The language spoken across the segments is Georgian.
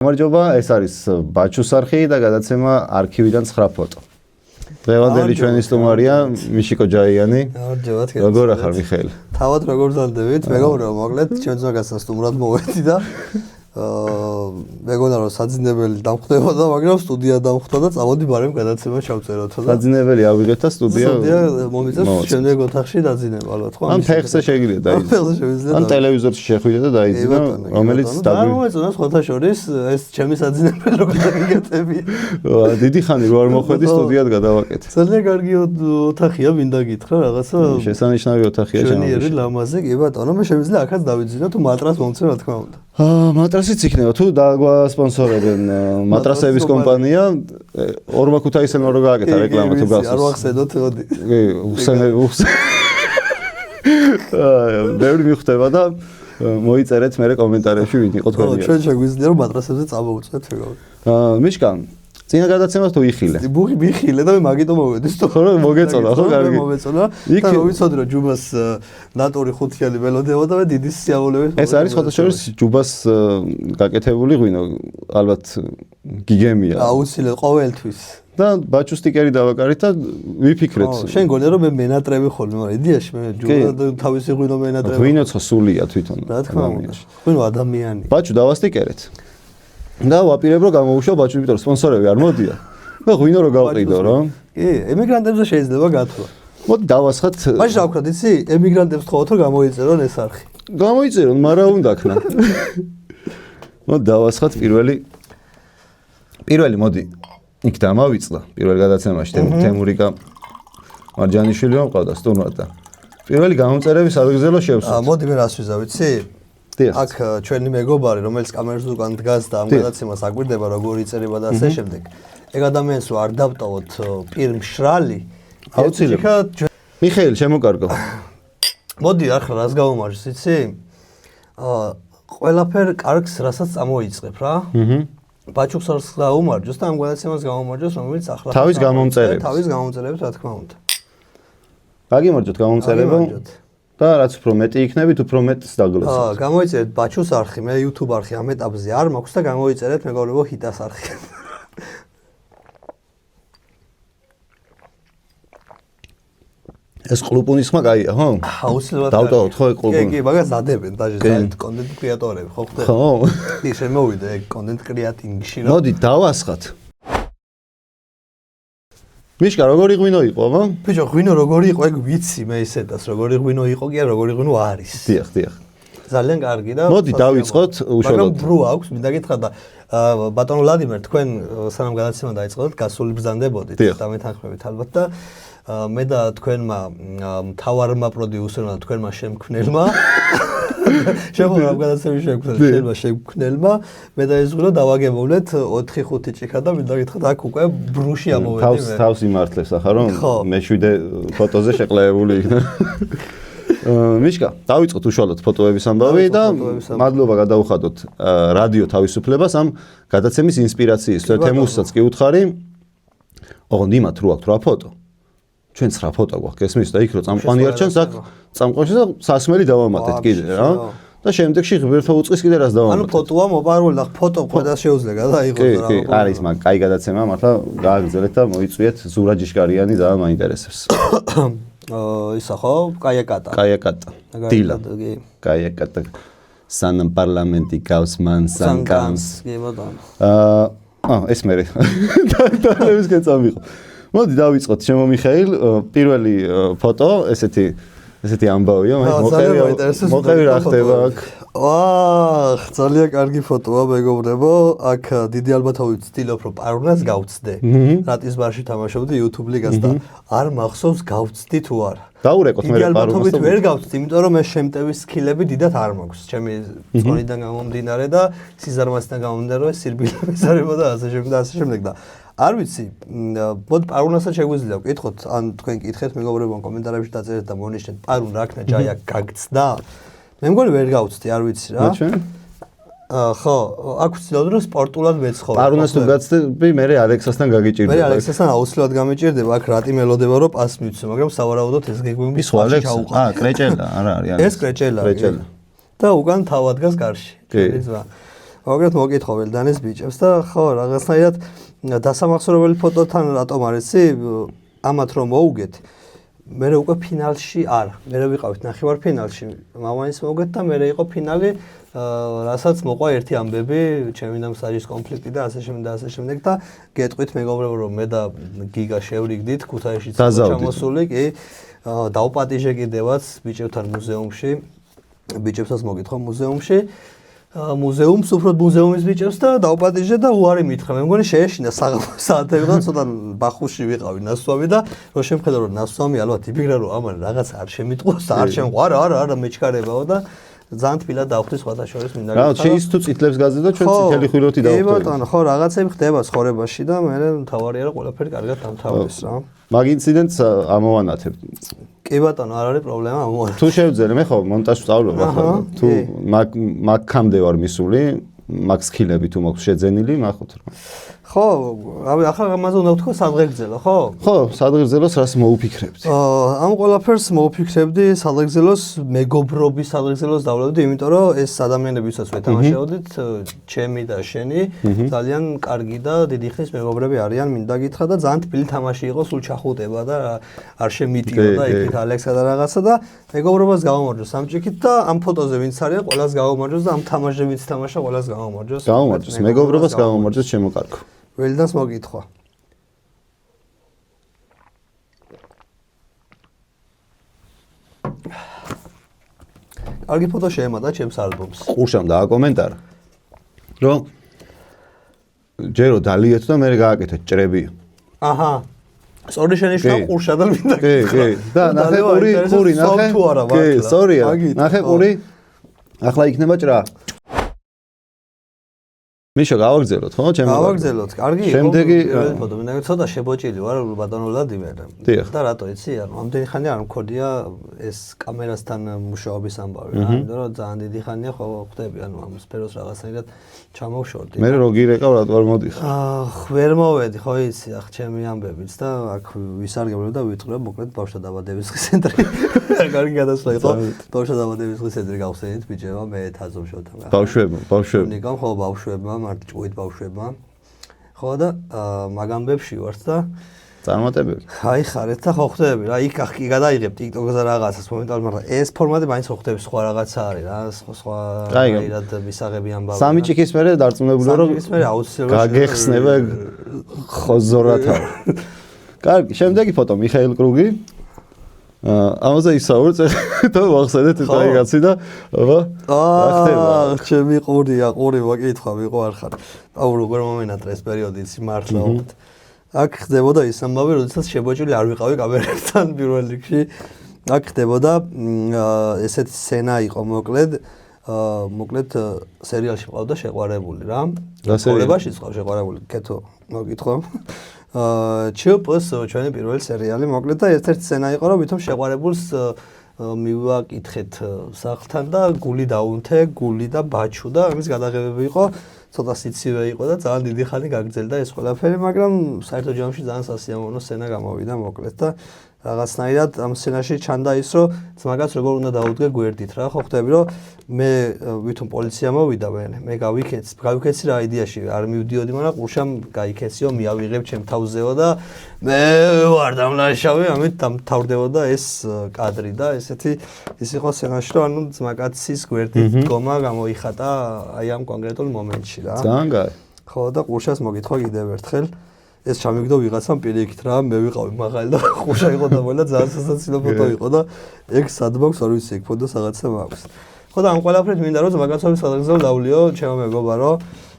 გამარჯობა, ეს არის ბაჩუს არხი და გადაცემა არქივიდან 9 ფოტო. დღევანდელი ჩვენი სტუმარია მიშიკო ჯაიანი. გამარჯობა, როგორ ახარ მიხეილ? თავად როგორ ზარდებით? მეგონა რომ მოკლედ ჩვენ ზოგადად სტუმრად მოვედი და მეგონა რომ საძინებელი დამხვდებოდა, მაგრამ სტუდია დამხვდა და წამოდი ბარემ გადაცემა ჩავწეროთ და საძინებელი ავიღეთ და სტუდია მომიწევს შემდეგ ოთახში დაძინებ ალბათ ხო? ან ფეხზე შეგიძლია დაიძინო. ან ტელევიზორში შეხვიდე და დაიძინო, რომელიც დამოეწონა სხვათა შორის ეს ჩემი საძინებელი რო გადაგიგეთები. დიდი ხანი რო არ მოხვედი სტუდიად გადავაკეთე. ძალიან კარგი ოთახია, მინდა გითხრა რაღაცა. შესანიშნავი ოთახია ჩემი. ჩვენი ლამაზი, კი ბატონო, მე შემიძლია აქაც დავიძინო თუ მატრას მომცე რა თქმა უნდა. მატრასიც იქნება თუ დაგვასპონსორებენ მატრასების კომპანია ორმა ქუთაისელმა რო გააკეთა რეკლამა თუ გახსოვს. არ ვახსენოთ მოდი. კი, ბევრი მიხვდება და მოიწერეთ მე კომენტარებში ვინ იყო თქვენი. ჩვენ შეგვიძლია რომ მატრასებზე წამოვუწევთ ეგ. მიშკა წინა გადაცემას თუ იხილე. ბუღი მიხილე და მე მაგიტო მოვედი სტო. ხო რა მოგეწონა ხო კარგი. მოვეწონა და ვიცოდი რომ ჯუბას ნატური ხუთიანი ველოდება და მე დიდი სიამოვნებით. ეს არის ხოთა შორის ჯუბას გაკეთებული ღვინო ალბათ გიგემია. აუცილებლად ყოველთვის. და ბაჩუ სტიკერი დავაკარით და ვიფიქრეთ. შენ გონე რომ მე მენატრები ხოლმე, მაგრამ იდეაში მე ჯუბა თავისი ღვინო მენატრები. ღვინოც სულია თვითონ. რა თქმა უნდა. ღვინო ადამიანი. ბაჩუ დავასტიკერეთ. და ვაპირებ რომ გამოუშვა ბაჩუ, იმიტომ რომ სპონსორები არ მოდიან. და ღვინო რო გავყიდო რა. კი, ემიგრანტებზე შეიძლება გათვლა. მოდი დავასხათ. მაშინ რა ვქნათ, იცი? ემიგრანტებს თხოვოთ რომ გამოიწერონ ეს არხი. გამოიწერონ, მაგრამ უნდა ქნა. მოდი დავასხათ პირველი მოდი იქ დამავიწყდა პირველ გადაცემაში თემურიკა მარჯანიშვილი მომყავდა სტუმრად და პირველი გამომწერების აღგზელო შევსვათ. მოდი მე რას ვიზა ვიცი? აქ ჩვენი მეგობარი რომელიც კამერას უკან დგას და ამ გადაცემას აგვირდება როგორ იწერება და ასე შემდეგ. ეგ ადამიანს რო არ დავტოვოთ პირ მშრალი აუცილებლად. მიხეილ შემოკარგო. მოდი ახლა რას გავუმარჯოს იცი? ყველაფერ კარგს რასაც წამოიწყებ რა. ბაჩუს არს გაუმარჯოს და ამ გადაცემას გაუმარჯოს რომელიც ახლა თავის გამომწერებს რა თქმა უნდა. გაგიმარჯოთ გამომწერებო და რაც უფრო მეტი იქნებით უფრო მეტს დაგლოცავთ. გამოიწერეთ ბაჩუს არხი, მე YouTube არხი ამ ეტაპზე არ მაქვს და გამოიწერეთ მეგობრებო ჰიტას არხი. ეს ყლუპუნის ხმა კაია, ხო? აუცილებლად. დავტოვოთ ხო ყლუპუნი. კი, მაგას დადებენ დაჟე კონტენტ კრეატორები, ხო ხდება? ხო. კი, შემოვიდა ეგ კონტენტ კრეატინგში რა. მოდი დავასხათ. მიშკა როგორი ღვინო იყო, აბა? ბიჭო, ღვინო როგორი იყო, ეგ ვიცი მე ისედაც, როგორი ღვინო იყო კი არა, როგორი ღვინო არის. დიახ. ძალიან კარგი და მოდი დავიწყოთ უშუალოდ. მაგრამ ბრუ აქვს, მინდა გითხრა და ბატონო ვლადიმერ, თქვენ სანამ გადაცემა დაიწყოთ, გასული ბრძანდებოდით და მეთანხმებით ალბათ და მე და თქვენმა მთავარმა პროდიუსერმა და თქვენმა შემქმნელმა შეგვიძლია ამ გადაცემის შემქმნელმა მე და ეს ღვინო დავაგებულეთ 4-5 ჭიქა და მინდა გითხრათ აქ უკვე ბრუში ამოვედი მე. თავს იმართლეს ახლა რომ მე-7 ფოტოზე შეყლებული იქნა. მიშკა, დავიწყოთ უშუალოდ ფოტოების ამბავი და მადლობა გადაუხადოთ რადიო თავისუფლებას ამ გადაცემის ინსპირაციის. თემურსაც კი უთხარი. ოღონდ იმათ რო აქვს 8 ფოტო. ჩვენ 9 ფოტო გვაქვს ესმის და იქ რო წამყვანი არ ჩანს აქ წამყვანში და სასმელი დავამატეთ კიდე რა. და შემდეგში ღმერთო უწყის კიდე რას დავამატეთ. ანუ ფოტოა მოპარული და ფოტო ხედა შეუძლია გადაიღოს რა. კი, არის მაგ კაი გადაცემა მართლა გააგრძელეთ და მოიწვიეთ ზურა ჯიშკარიანი ძალიან მაინტერესებს. ისა ხო? კაიაკატა. დილა. კაიაკატა. სანამ პარლამენტი გავს მან სანკანს. კი ბატონო. ეს მე. დალებისკენ წამიყო. მოდი დავიწყოთ შემო მიხეილ პირველი ფოტო ესეთი ამბავია მოყევი რა ხდება აქ. ძალიან კარგი ფოტოა მეგობრებო. აქ დიდი ალბათობით ვცდილობ რომ პარუნას გავცდე. რატის ბარში თამაშობდი YouTube ლიგას და არ მახსოვს გავცდი თუ არა. დაურეკოთ მე პარუნას. ალბათობით ვერ გავცდი, იმიტომ რომ მე შემტევის სკილები დიდად არ მაქვს. ჩემი წონიდან გამომდინარე და სიზარმაციდან გამომდინარე რომ სირბილე მეზარება და ასე შემდეგ და არ ვიცი, მოდი პარუნასაც შეგვიძლია ვკითხოთ, ან თქვენ კითხეთ მეგობრებო კომენტარებში დაწერეთ და მონიშნეთ პარუნ რაკნა ჯაია გაგცდა. მე მგონი ვერ გავცდი, არ ვიცი რა. ხო, აქ ვცდილობ რომ სპორტულად მეცხოვე. პარუნას თუ გაცდები, მე ალექსასთან გაგიჭირდება. მე ალექსასთან აუცილებლად გამიჭირდება, აქ რატი მელოდება რომ პას მივცე, მაგრამ სავარაუდოდ ეს გეგმები სხვა ჩაუყვა. კრეჭელა, არა არის. ეს კრეჭელა. და უკან თავად დგას გარში. მოგეთ მოკითხო ველდანის ბიჭებს და ხო რაღაცნაირად დასამახსოვრებელი ფოტოთან რატომ არის იცი ამათ რომ მოუგეთ მე უკვე ფინალში არა მე ვიყავით ნახევარფინალში მამაის მოგეთ და მე იყო ფინალი რასაც მოყვა ერთი ამბები ჩემი და მსაჯის კონფლიქტი და ასე შემდეგ და გეტყვით მეგობრებო რომ მე და გიგა შევრიგდით ქუთაისში ჩამოსული კი დავპატიჟე კიდევაც ბიჭებთან მუზეუმში ბიჭებსაც მოგითხო მუზეუმში მუზეუმს უფრო მუზეუმის ბიჭებს და დავპატიჟე და უარი მითხრა მე მგონი შეეშინა საათები და ცოტა ბახუში ვიყავი ნასვამი და რო შემხედა რომ ნასვამი ალბათ იფიქრა რომ ამან რაღაც არ შემიტყოს და არ შემყვარა არა მეჩქარებაო და ძალიან თბილად დავხვდი სხვათა შორის მინდა რა შეის თუ წითლებს გაზზე და ჩვენ წითელი ხვილოთი დავხვდი. კი ბატონო, ხო რაღაცები ხდება ცხოვრებაში და მე მთავარია რომ ყველაფერი კარგად დამთავრდეს რა. მაგ ინციდენტს ამოვანათებ. კი ბატონო, არ არის პრობლემა ამოვანათებ. თუ შევძელე მე ხო მონტაჟს ვსწავლობ ახლა თუ მაგამდე ვარ მისული მაგ სკილები თუ მაქვს შეძენილი ნახოთ რა. ხო, რავი, ახლა ამაზე უნდა ვთქვა სადღეგრძელო, ხო? ხო, სადღეგრძელოს რას მოუფიქრებდი? ამ ყველაფერს მოუფიქრებდი სადღეგრძელოს მეგობრობის სადღეგრძელოს დავლევდი, იმიტომ რომ ეს ადამიანები, ვისაც ვეთამაშეოდით, ჩემი და შენი, ძალიან კარგი და დიდი ხნის მეგობრები არიან, მინდა გითხრა და ძალიან თბილი თამაში იყო, სულ ჩახუტება და არ შემიტიოდა იქით ალექსა და რაღაცა და მეგობრობას გავამარჯოს ამ ჭიქით და ამ ფოტოზე ვინც არის, ყველას გავამარჯოს და ამ თამაშზე ვინც თამაშა, ყველას გავამარჯოს. გავამარჯოს, მეგობრობას გავამარჯოს შემოკარგო. ველდანს მოგითხვა. კარგი ფოტო შეემატა ჩემს ალბომს. ყურშამ დააკომენტარა. რომ ჯერო დალიეთ და მე გააკეთეთ ჭრები. აჰა. სწორი შენიშნა ყურშა და მინდა. კი. და ნახე ყური ნახე. კი, სწორია. ნახე ყური. ახლა იქნება ჭრა. მიშო გავაგზავნოთ ხო ჩემო გავაგზავნოთ კარგი იყო შემდეგი ფოტო მინდა ცოტა შებოჭილი ვარ ბატონო ვლადიმერ და რატო იცი არ ამდენი ხანი არ მქონია ეს კამერასთან მუშაობის ამბავი რა იმიტომ რომ ძალიან დიდი ხანია ხო ხვდები ანუ ამ სფეროს რაღაცნაირად ჩამოვშორდი მე რო გირეკავ რატო არ მოდიხარ ვერ მოვედი ხო იცი ახ ჩემი ამბებიც და აქ ვისარგებლებ და ვიტყვრებ მოკლედ ბავშვთა დაბადების ცენტრი კარგი გადასვლა იყო ბავშვთა დაბადების ცენტრი გავხსენით ბიჭებო მე თაზობ შოთა ბავშვები ნიკამ ხო ბავშვებმა მარტო ჭუით ბავშვებმა ხო და მაგამბებში ვართ და წარმატებები აი ხარეთ და ხო ხვდები რა იქ ახ კი გადაიღებ TikTok-ზე რაღაცას მომენტალურად მაგრამ ეს ფორმატი მაინც ხო ხვდები სხვა რაღაცა არის რა სხვა რაირად მისაღები ამბავი სამი ჭიქის მერე დარწმუნებული რომ ის მერე აუცილებლად გაგეხსნება ხოზორათა კარგი შემდეგი ფოტო მიხაილ კრუგი ამაზე ისაუბრეთ და ვახსენეთ ეს კაცი და ხდება ჩემი ყური მოკითხა ვიყო არ ხარ აუ როგორ მომენატრა ეს პერიოდი იცი მართლა აქ ხდებოდა ის ამბავი როდესაც შებოჭილი არ ვიყავი კამერასთან პირველ რიგში აქ ხდებოდა ესეთი სცენა იყო მოკლედ სერიალში ყავდა შეყვარებული რა სერიალში ყავ შეყვარებული კეთო მოგითხო ჩპს ჩვენი პირველი სერიალი მოკლედ და ერთ-ერთი სცენა იყო რომ ვითომ შეყვარებულს მივაკითხეთ სახლთან და გული დაუნთე გული და ბაჩუ და ამის გადაღებები იყო ცოტა სიცივე იყო და ძალიან დიდი ხანი გაგრძელდა ეს ყველაფერი მაგრამ საერთო ჯამში ძალიან სასიამოვნო სცენა გამოვიდა მოკლედ და რაღაცნაირად ამ სცენაში ჩანდა ის რომ ძმაკაც როგორ უნდა დაუდგე გვერდით რა ხო ხვდები რომ მე ვითომ პოლიცია მოვიდა მე გავიქეცი რა იდეაში არ მივდიოდი მაგრამ ყურშამ გაიქეციო მიავიღებ ჩემ თავზეო და მე ვარ დამლაშავი ამით დამთავრდებოდა ეს კადრი და ესეთი ის იყო სცენაში რომ ანუ ძმაკაცის გვერდით დგომა გამოიხატა აი ამ კონკრეტულ მომენტში რა ძალიან კაი ხო და ყურშას მოგითხვა კიდევ ერთხელ ეს ჩამიგდო ვიღაცამ პირიქით რა მე ვიყავი მაღალი და ხუშა იყო და მოილა ძალიან სასაცილო ფოტო იყო და ეგ სად მაქვს არ ვიცი ეგ ფოტო რაღაცა მაქვს ხო და ამ ყველაფრით მინდა რომ მაგაცობის სადღეგრძელო დავლიო ჩემო მეგობარო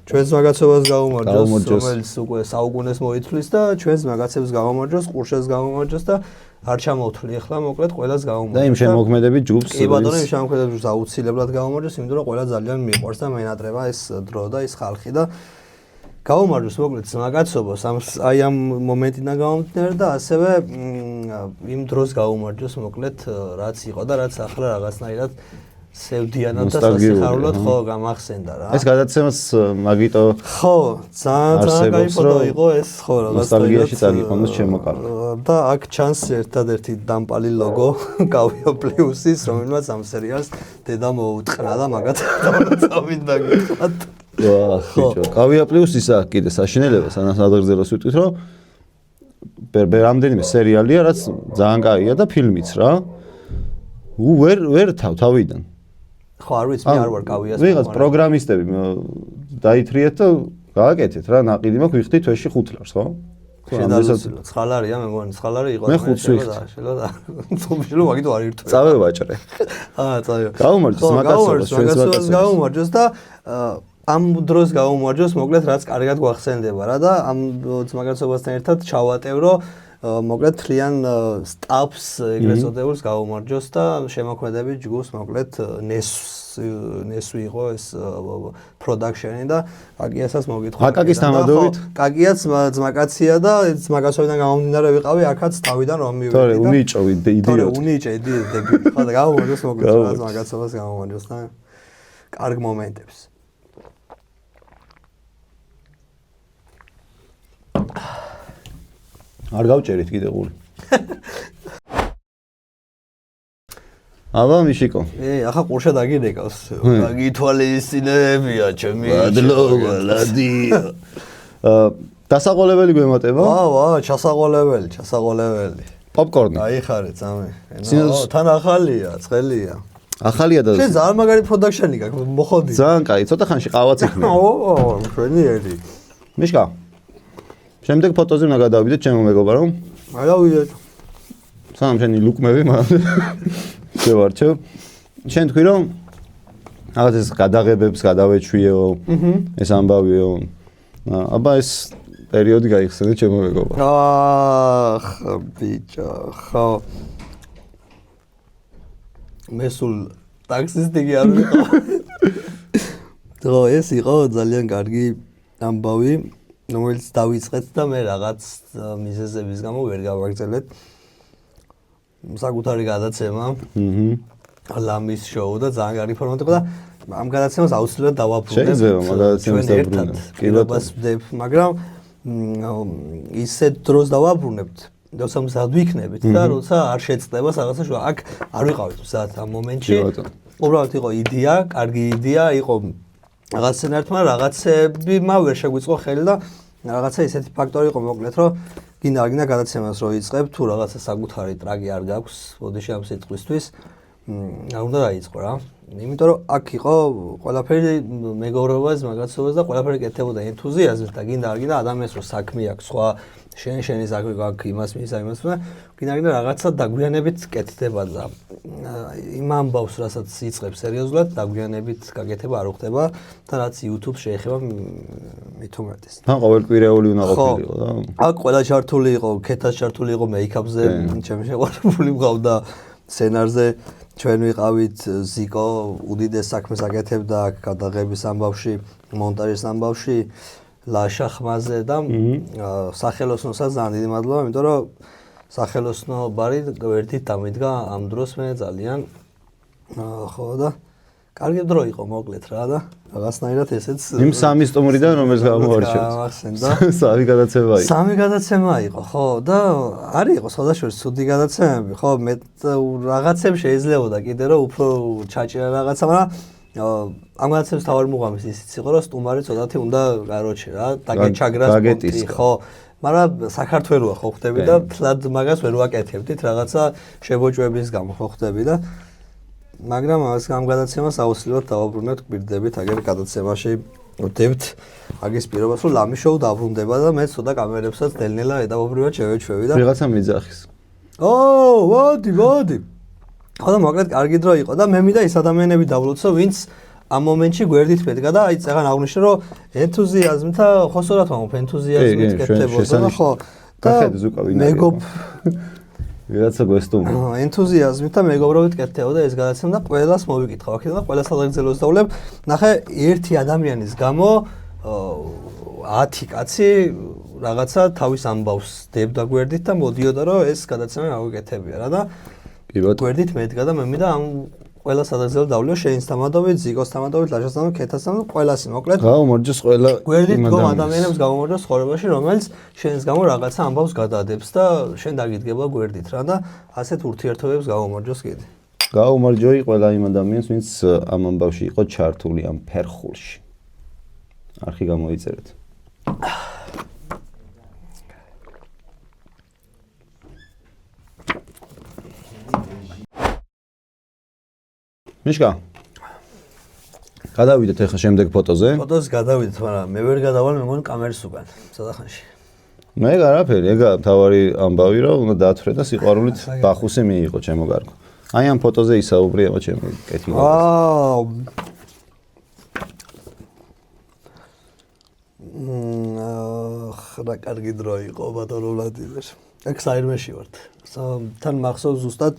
ჩვენს მაგაცობას გაუმარჯოს რომელიც უკვე საუკუნეს მოითვლის და ჩვენს მაგაცებს გაუმარჯოს ყურშას გაუმარჯოს და არ ჩამოვთვლი ახლა მოკლედ ყველას გაუმარჯოს და იმ შემოქმედებით ჯგუფს კი ბატონო იმ შემოქმედებით ჯგუფს აუცილებლად გაუმარჯოს იმიტომ რომ ყველა ძალიან მიყვარს და მეინატრება ეს დრო და ის ხალხი და გაუმარჯოს მოკლედ მაგაცობას აი ამ მომენტიდან გამომდინარე და ასევე იმ დროს გაუმარჯოს მოკლედ რაც იყო და რაც ახლა რაღაცნაირად სევდიანად და სასიხარულოდ ხო გამახსენდა რა ეს გადაცემას მაგიტო ხო ძალიან კაი ფოტო იყო ეს ხო ნოსტალგიაში წაგიყვანოს შემოკარგო და აქ ჩანს ერთადერთი დამპალი ლოგო კავიო პლუსის რომელმაც ამ სერიალს დედა მოუტყრა და მაგათ წავიდა გიხათ ხიჭო. კავია პლუს ისა კიდე საშინელება სანამ ადღერზელოს ვიტყვით რომ რამდენიმე სერიალია რაც ძალიან კაია და ფილმიც რა. ვერ თავიდან. ხო არ ვიცი მე არ ვარ კავიას. ვიღაც პროგრამისტები დაითრიეთ და გააკეთეთ რა ნაყიდი მაქვს ვიხდით თვეში 5 ლარს ხო? შედარებით 9 ლარია მე მგონი 9 ლარი იყო. მე 5 ვიხდი. თუმშილო მაგით ვარ ირთვე. წავე ვაჭრე. წავე. გაუმარჯოს მაგასობას გაუმარჯოს და ამ დროს გაუმარჯოს მოკლედ რაც კარგად გვახსენდება რა და ამ მაგასობასთან ერთად ჩავატევ რომ მოკლედ თლიან სტაფს ეგრეთ წოდებულს გაუმარჯოს და შემოქმედებით ჯგუფს მოკლედ ნესვი იყო ეს პროდაქშენი და კაკიასაც მოგითხარ. აკაკის თამადობით? კაკიაც ძმაკაცია და ძმაკაცობიდან გამომდინარე ვიყავი აქაც თავიდან რომ მივედი და უნიჭო იდიოტი. უნიჭე დებილი. ხო და გაუმარჯოს მოკლედ ძმაკაცობას გამომარჯოს და კარგ მომენტებს. არ გავჭერით კიდე ყური. აბა მიშიკო. ახლა ყურშა დაგინეკავს. გაგითვალისწინებია ჩემი. ლადია. დასაყოლებელი გვემატება? ჩასაყოლებელი. პოპკორნი. აიხარე წამე. თან ახალია, ცხელია. ახალია და შენ ძალიან მაგარი პროდაქშენი გაქვს, მოხოდი. ძალიან კაი, ცოტა ხანში ყავაც იქნება. მშვენიერი. მიშკა. შემდეგ ფოტოზე უნდა გადავიდეთ ჩემო მეგობარო. გადავიდეთ. სანამ შენი ლუკმები შევარჩევ. შენ თქვი რომ რაღაც ეს გადაღებებს გადავეჩვიეო. ეს ამბავიო. აბა ეს პერიოდი გაიხსენე ჩემო მეგობარო. ბიჭო, ხო. მე სულ ტაქსისტი კი არ ვიყავ. ეს იყო ძალიან კარგი ამბავი. რომელიც დავიწყეთ და მე რაღაც მიზეზების გამო ვერ გავაგრძელეთ. საკუთარი გადაცემა. ლამის შოუ და ძალიან კარგი ფორმატი იყო და ამ გადაცემას აუცილებლად დავაბრუნებ. შეიძლება მაგადაცემას დავაბრუნებ. კიდევაც ვდებ, მაგრამ ისეთ დროს დავაბრუნებთ. როცა მზად ვიქნებით და როცა არ შეწყდება რაღაცა შოა. აქ არ ვიყავით მზად ამ მომენტში. უბრალოდ იყო იდეა, კარგი იდეა, იყო რაღაც სცენარით, მაგრამ რაღაცები ვერ შეგვიწყო ხელი და რაღაცა ისეთი ფაქტორი იყო მოკლედ, რომ გინდა გადაცემას რო იწყებ, თუ რაღაცა საკუთარი ტრაკი არ გაქვს, ბოდიში ამ სიტყვისთვის, არ უნდა დაიწყო რა. იმიტომ რომ აქ იყო ყველაფერი მეგობრობას, მაგაცობას და ყველაფერი კეთდებოდა ენთუზიაზმით და გინდა ადამიანს რო საქმე აქვს, სხვა შენი საქმე გაქვს იმას მისა იმას და გინდა რაღაცა დაგვიანებით კეთდება და იმ ამბავს რასაც იწყებს სერიოზულად დაგვიანებით გაკეთება არ უხდება და რაც YouTube-ს შეეხება მით უმეტეს. თან ყოველკვირეული უნდა ყოფილიყო და აქ ყველა ჩართული იყო, ქეთას ჩართული იყო მეიქაპზე, ჩემი შეყვარებული მყავდა სცენარზე. ჩვენ ვიყავით ზიკო უდიდეს საქმეს აკეთებდა აქ გადაღების ამბავში, მონტაჟის ამბავში, ლაშა ხმაზე და სახელოსნოსაც ძალიან დიდი მადლობა, იმიტომ რომ სახელოსნო ბარი ერთით დამიდგა ამ დროს მე ძალიან ხო და კარგი დრო იყო მოკლედ რა და რაღაცნაირად ესეც იმ სამი სტუმრიდან რომელიც გამოვარჩევთ. სამი გადაცემა იყო. სამი გადაცემა იყო, ხო და არის იყო სხვადასხვა ცუდი გადაცემები, ხო მე რაღაცებს შეიძლებოდა კიდე რომ უფრო ჩაჭირა რაღაცა, მაგრამ ამ გადაცემის თავი მუღამის ისიც იყო რომ სტუმარი ცოტათი უნდა გაროჩე რა, დაგეჩაგრას პონტი, ხო მაგრამ საქართველოა ხო ხდები და თლად მაგას ვერ ვაკეთებდით რაღაცა შებოჭვების გამო ხო ხდები და მაგრამ ამ გადაცემას აუცილებლად დავაბრუნებთ გვირდებით აგერ გადაცემაში ვდებთ აგის პირობას რომ ლამის შოუ დაბრუნდება და მე ცოტა კამერებსაც დელნელა ედავობრივად შევეჩვევი და ვიღაცა მიძახის. მოდი. ხო და მოკლედ კარგი დრო იყო და მე მინდა ის ადამიანები დავლოცო ვინც ამ მომენტში გვერდით მედგა და აი წეგან აღვნიშნე რომ ენთუზიაზმით და ხო სწორად ვამბობ ენთუზიაზმით კეთდებოდა და ხო და მეგობ ვიღაცა გვესტუმრა. ენთუზიაზმით და მეგობრობით კეთდებოდა ეს გადაცემა და ყველას მოვიკითხავ აქედან და ყველას აღგზელოს დავლებ. ნახე ერთი ადამიანის გამო 10 კაცი რაღაცა თავის ამბავს დებდა გვერდით და მოდიოდა რომ ეს გადაცემა აგვიკეთებია რა და გვერდით მედგა და მე მინდა ამ ყველა სადაგზელო დავლიო შეინს თამადობით, ზიკოს თამადობით, ლაშას თამადობით, ქეთას თამადობით, ყველასი მოკლედ. გამომარჯოს ყველა გვერდით გომ ადამიანებს გამომარჯოს ცხოვრებაში, რომელიც შენის გამო რაღაცა ამბავს გადადებს და შენ დაგიდგება გვერდით რა და ასეთ ურთიერთობებს გამომარჯოს კიდე. გაუმარჯოი ყველა იმ ადამიანს, ვინც ამ ამბავში იყო ჩართული ამ ფერხულში. არხი გამოიწერეთ. მიშკა გადავიდეთ ახლა შემდეგ ფოტოზე. ფოტოზე გადავიდეთ, მაგრამ მე ვერ გადავალ მეგონი კამერის უკან, სადახანში. მე არაფერი, ეგა თავარი ამბავი რომ უნდა დაათვრე და სიყვარულით ბახუსი მიიღო ჩემო გარკვე. აი ამ ფოტოზე ისაუბრია ჩემი კეთილი. რა კარგი დრო იყო ბატონო ვლადიმერ. აქ საირმეში ვართ. თან მახსოვს ზუსტად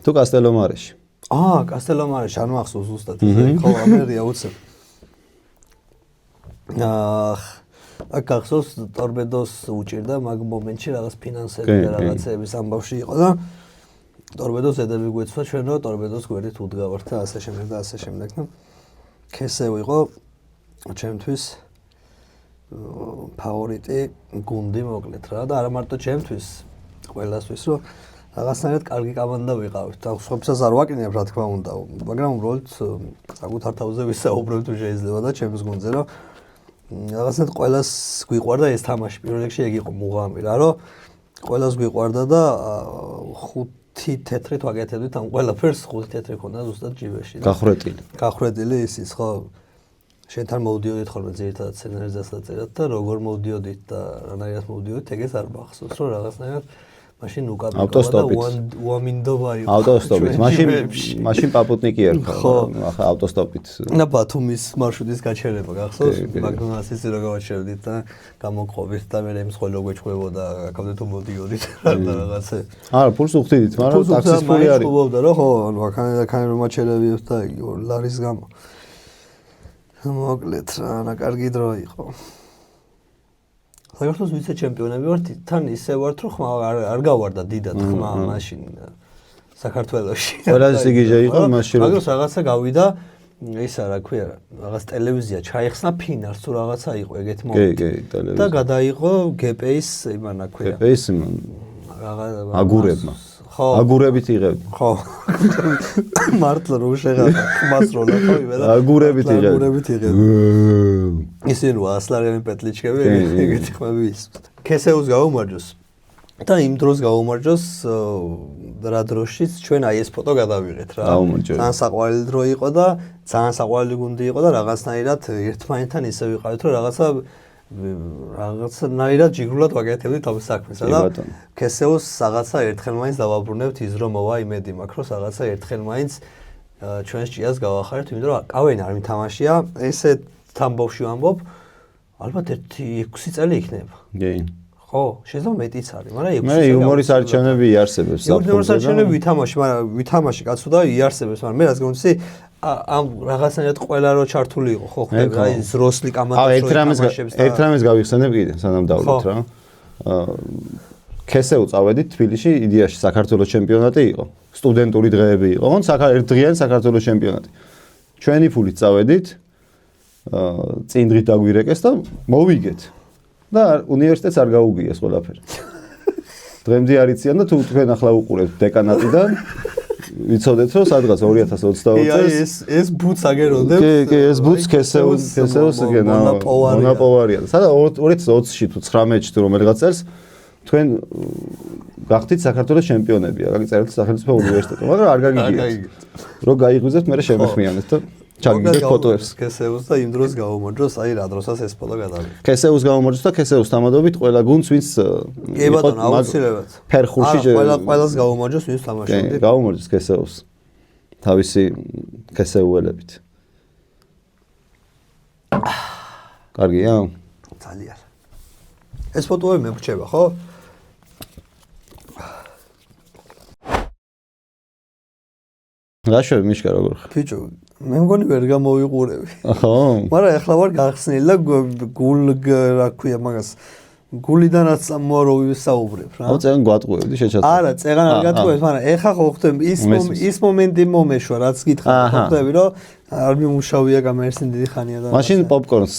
თუ კასტელომარეში. კასტელომარეში არ მახსოვს ზუსტად. ხო, ამერია უცებ. აქ გახსოვს ტორპედოს უჭირდა მაგ მომენტში რაღაც ფინანსები და რაღაცების ამბავში იყო და ტორპედოს ზედები გვეცვა ჩვენო ტორპედოს გვერდით უდგავართ და ასე შემდეგ და ასე შემდეგ და ქესევ იყო ჩემთვის ფავორიტი გუნდი მოკლედ რა და არა მარტო ჩემთვის ყველასთვის რომ რაღაცნაირად კარგი კომანდა ვიყავით და სხვებსაც არ ვაკინებ რა თქმა უნდა მაგრამ უბრალოდ საკუთარ თავზე ვისაუბრებ თუ შეიძლება და ჩემს გუნდზე რომ რაღაცნაირად ყველას გვიყვარდა ეს თამაში პირველ რიგში ეგ იყო მუღამი რა რომ ყველას გვიყვარდა და ხუთი თეთრით ვაკეთებდით ამ ყველაფერს ხუთი თეთრი ქონდა ზუსტად ჯიბეში გახრეტილი ისიც ხო შენთან მოვდიოდით ხოლმე ძირითადად სცენარიზაციას დაწერად და როგორ მოვდიოდით და რანაირად მოვდიოდით ეგეც არ მახსოვს რომ რაღაცნაირად მაშინ უკაპიკა და უამინდობა იყო ავტოსტოპით მაშინ პაპუტნიკი ერქვა ახლა ავტოსტოპით და ბათუმის მარშრუტის გაჩერება გახსოვს მაგდონალდსის რო გავაჩერდით და გამოგყობით და მე იმის ხოლმე გვეჭვებოდა აქამდე თუ მოდიოდით და რაღაცე არა ფულს უხდიდით მაგრამ ტაქსის ფული არის ხუბობდა რა ხო ანუ აქ რომ მაჩერებიოთ და ლარის გამო მოკლედ რა კარგი დრო იყო საქართველოს ვიცე-ჩემპიონები ვართ, თან ისე ვართ, რომ ხმა არ გავარდა დიდად ხმა მაშინ საქართველოში. ყველაზე სიგიჟე იყო მაშინ. მაგრამ რაღაცა გავიდა, ისა რა ქვია, რაღაც ტელევიზია ჩაიხსნა ფინალს თუ რაღაცა იყო ეგეთ მომენტი. და გადაიღო გპ-ის იმანა ქვია. გპ-ის აგურებმა. ხო. აგურებით იღებდი. ხო. მართლა რო შეღავდა ხმას რო ლაპავი და აგურებით იღებდი. ისინი რა ასლარიანი პეტლიჩკები ეგეთი ხმები ის. ქესეუს გაუმარჯოს. და იმ დროს გაუმარჯოს რა დროშიც ჩვენ აი ეს ფოტო გადავიღეთ რა. ძალიან საყვარელი დრო იყო და ძალიან საყვარელი გუნდი იყო და რაღაცნაირად ერთმანეთთან ისე ვიყავით რომ რაღაცნაირად ჯიგრულად ვაკეთებდით ამ საქმეს და ქესეუს რაღაცა ერთხელ მაინც დავაბრუნებთ ის რომ მოვა იმედი მაქვს რომ რაღაცა ერთხელ მაინც ჩვენს ჭიას გავახარებთ იმიტომ რომ კავენ არ მითამაშია ესე თამბოვში ვამბობ ალბათ 1-6 წელი იქნება ხო შეიძლება მეტიც არის მაგრამ 6 მე იუმორის არჩევნები იარსებებს იუმორის არჩევნები ვითამაში კაცო და იარსებებს მაგრამ მე რაც გონცი ამ რაღაცნაირად ყველა რო ჩართული იყო ხო ხდება აი ზროსლი კამანდას ერთ რამეს გავიხსენებ კიდე სანამ დავდოთ რა ქესეუ წავედით თბილისში იდეაში საქართველოს ჩემპიონატი იყო სტუდენტური დღეები იყო ხო ერთდღიანი საქართველოს ჩემპიონატი ჩვენი ფულით წავედით წინ დღით დაგვირეკეს და მოვიგეთ და უნივერსიტეტს არ გაუგიეს ყველაფერი დღემდე არ იციან და თუ თქვენ ახლა უყურებთ დეკანატიდან ვიცოდეთ რომ სადღაც 2020 წელს ეს ბუც აგერონდებ კი ეს ბუც ქესეუს მონაპოვარია სადა 2020-ში თუ 19-ში თუ რომელიღაც წელს თქვენ გახდით საქართველოს ჩემპიონები რა გიწერეთ სახელმწიფო უნივერსიტეტში მაგრამ არ გაგიგიათ რომ გაიღვიძებთ მე შემეხმიანეთ და ჩაგიგდეთ ფოტოებს ქესეუს და იმ დროს გაუმარჯოს აი რა დროსაც ეს ფოტო გადავიღე ქესეუს გაუმარჯოს და ქესეუს თამადობით ყველა გუნდს ვინც კი ბატონო აუცილებლად ფერხულში ყველას გაუმარჯოს ვინც თამაშობდი გაუმარჯოს ქესეუს თავისი ქესეუელებით კარგია ძალიან ეს ფოტოები მეგრჩება ხო რაშევი მიშკა როგორ ხარ ბიჭო მე მგონი ვერ გამოვიყურები ხო მაგრამ ეხლა ვარ გახსნილი და გულ რა ქვია მაგას გულიდანაც მოარო ვისაუბრებ რა აუ წეგან გვატყუებდი შეჩათო არა წეგან არ გატყუებს მაგრამ ეხლა ხო ხდება ის მომენტი მომეშვა რაც გითხრა ხდები რომ არ მიმუშავია გამერსინ დიდი ხანია და მაშინ პოპკორნს